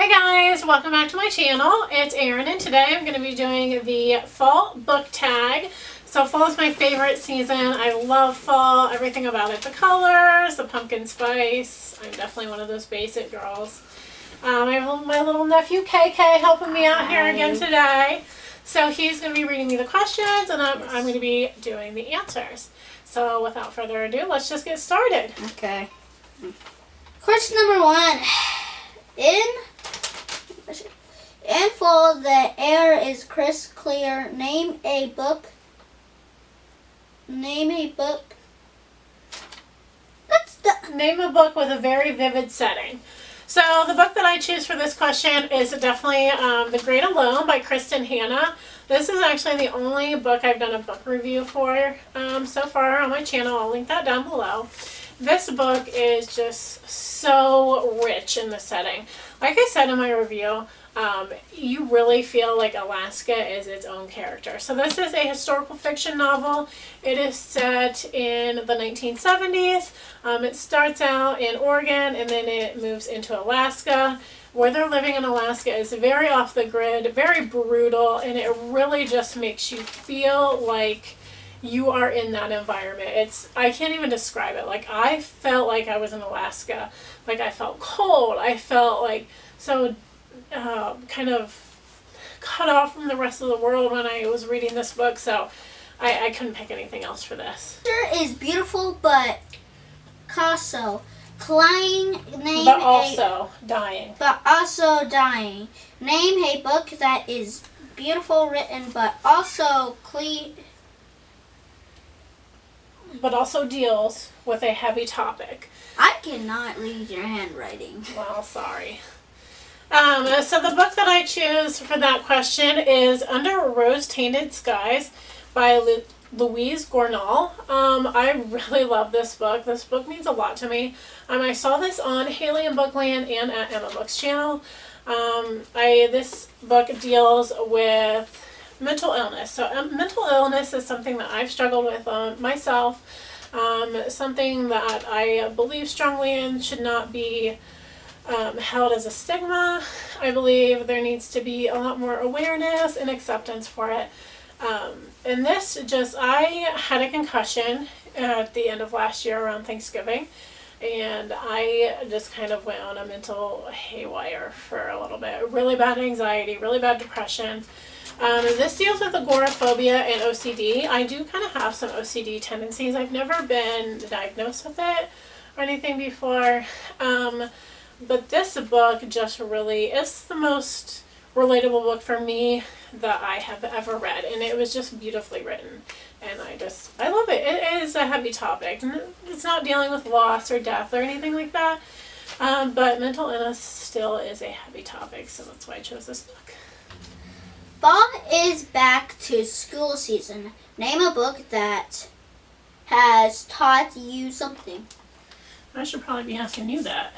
Hey guys, welcome back to my channel. It's Erin and today I'm going to be doing the fall book tag. So fall is my favorite season. I love fall, everything about it. The colors, the pumpkin spice. I'm definitely one of those basic girls. I have my little nephew KK helping me out here again today. So he's going to be reading me the questions and I'm going to be doing the answers. So without further ado, let's just get started. Okay. Question number 1. In fall, the air is crisp clear. Name a book. Name a book with a very vivid setting. So the book that I choose for this question is definitely The Great Alone by Kristen Hanna. This is actually the only book I've done a book review for so far on my channel. I'll link that down below. This book is just so rich in the setting. Like I said in my review, you really feel like Alaska is its own character. So this is a historical fiction novel. It is set in the 1970s. It starts out in Oregon and then it moves into Alaska. Where they're living in Alaska is very off the grid, very brutal, and it really just makes you feel like you are in that environment. I can't even describe it. Like, I felt like I was in Alaska. Like, I felt cold. I felt like so kind of cut off from the rest of the world when I was reading this book. So I couldn't pick anything else for this. It is beautiful, but also dying. But also dying. Name a book that is beautiful written, but also deals with a heavy topic. I cannot read your handwriting. Well, sorry. So the book that I choose for that question is Under Rose-Tainted Skies by Louise Gournall. I really love this book. This book means a lot to me. I saw this on Haley and Bookland and at Emma Book's channel. This book deals with mental illness. So mental illness is something that I've struggled with myself. Something that I believe strongly in should not be held as a stigma. I believe there needs to be a lot more awareness and acceptance for it. And this I had a concussion at the end of last year around Thanksgiving. And I just kind of went on a mental haywire for a little bit. Really bad anxiety, really bad depression. This deals with agoraphobia and OCD. I do kind of have some OCD tendencies. I've never been diagnosed with it or anything before. But this book just really is the most relatable book for me that I have ever read. And it was just beautifully written. And I love it. It is a heavy topic. It's not dealing with loss or death or anything like that. But mental illness still is a heavy topic. So that's why I chose this book. Fall is back to school season. Name a book that has taught you something. I should probably be asking you that.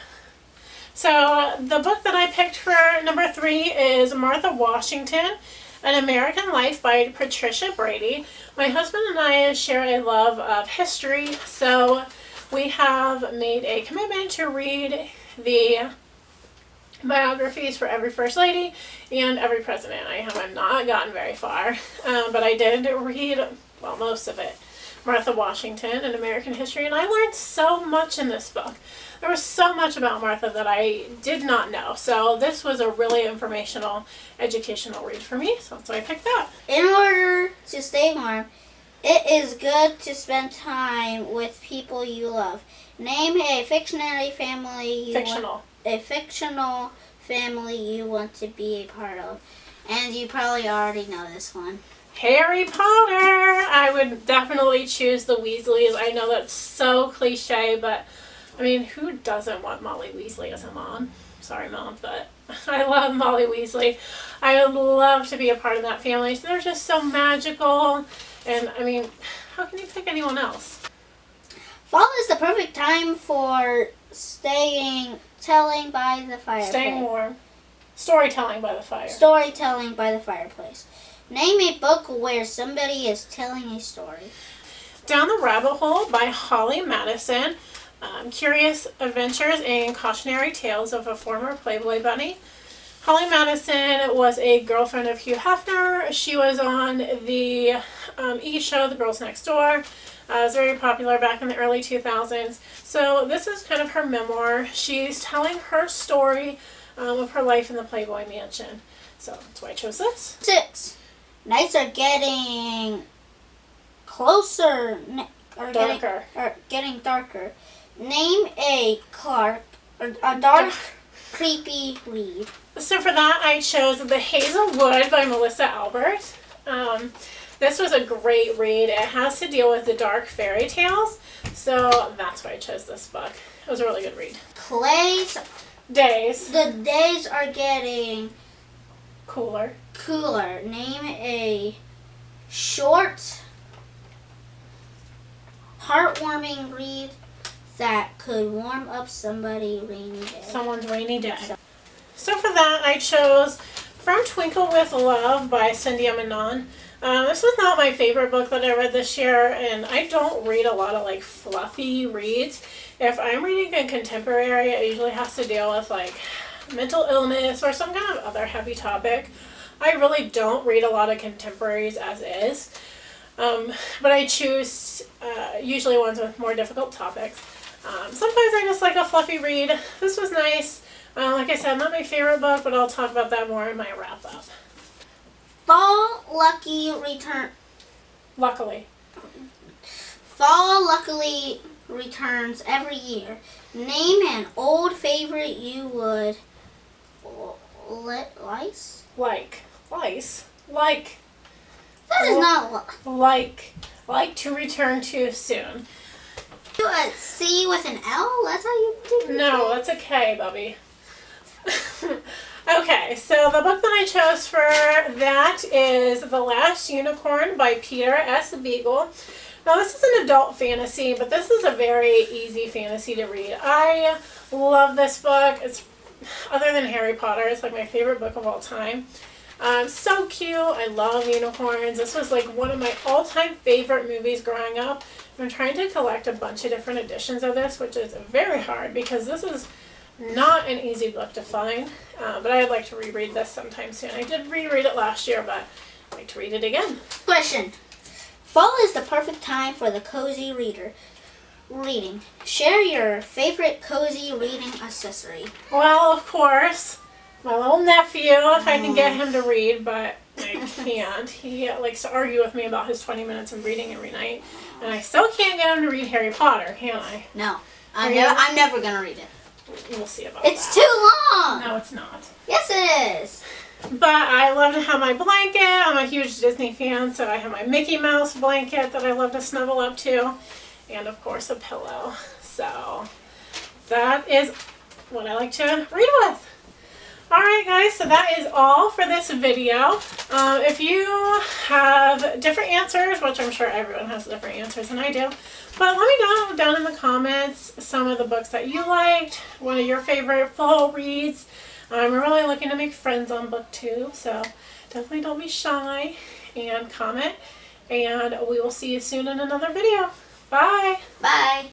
So the book that I picked for number 3 is Martha Washington, An American Life by Patricia Brady. My husband and I share a love of history, so we have made a commitment to read the biographies for every First Lady and every President. I have not gotten very far, but I did read, well, most of it. Martha Washington, An American History, and I learned so much in this book. There was so much about Martha that I did not know, so this was a really informational, educational read for me, so that's why I picked that. In order to stay warm, it is good to spend time with people you love. Name a fictional family you want to be a part of. And you probably already know this one. Harry Potter! I would definitely choose the Weasleys. I know that's so cliche, but I mean, who doesn't want Molly Weasley as a mom? Sorry, Mom, but I love Molly Weasley. I would love to be a part of that family. So they're just so magical. And I mean, how can you pick anyone else? Fall is the perfect time for telling by the fireplace. Staying warm. Storytelling by the fire. Storytelling by the fireplace. Name a book where somebody is telling a story. Down the Rabbit Hole by Holly Madison. Curious adventures and cautionary tales of a former Playboy bunny. Holly Madison was a girlfriend of Hugh Hefner. She was on the E! show, The Girls Next Door. It was very popular back in the early 2000s. So this is kind of her memoir. She's telling her story of her life in the Playboy Mansion. So that's why I chose this. 6. Nights are getting closer. Darker. Getting darker. Name a dark, creepy read. So for that, I chose The Hazelwood by Melissa Albert. This was a great read. It has to deal with the dark fairy tales, so that's why I chose this book. It was a really good read. Clay's Days. The days are getting Cooler. Name a short, heartwarming read that could warm up somebody's rainy day. Someone's rainy day. So for that, I chose From Twinkle with Love by Cindy Manon. This was not my favorite book that I read this year, and I don't read a lot of like fluffy reads. If I'm reading a contemporary, it usually has to deal with like mental illness or some kind of other heavy topic. I really don't read a lot of contemporaries as is, but I choose usually ones with more difficult topics. Sometimes I just like a fluffy read. This was nice. Like I said, not my favorite book, but I'll talk about that more in my wrap-up. Fall luckily returns every year. Name an old favorite you would Like. That is not Like to return to soon. a C with an L? That's how you do it? No, that's a K, Bubby. Okay, so the book that I chose for that is The Last Unicorn by Peter S. Beagle. Now, this is an adult fantasy, but this is a very easy fantasy to read. I love this book. It's, other than Harry Potter, it's like my favorite book of all time. So cute. I love unicorns. This was like one of my all-time favorite movies growing up. I'm trying to collect a bunch of different editions of this, which is very hard because this is not an easy book to find, but I'd like to reread this sometime soon. I did reread it last year, but I'd like to read it again. Question. Fall is the perfect time for the cozy reading. Share your favorite cozy reading accessory. Well, of course, my little nephew, if I can get him to read, but I can't. He likes to argue with me about his 20 minutes of reading every night, and I still can't get him to read Harry Potter, can I? No. I'm never going to read it. We'll see about It's that. too long. No, it's not. Yes, it is. But I love to have my blanket. I'm a huge Disney fan, so I have my Mickey Mouse blanket that I love to snuggle up to. And, of course, a pillow. So that is what I like to read with. Alright guys, so that is all for this video. If you have different answers, which I'm sure everyone has different answers than I do, but let me know down in the comments some of the books that you liked, one of your favorite fall reads. I'm really looking to make friends on BookTube, so definitely don't be shy and comment, and we will see you soon in another video. Bye! Bye.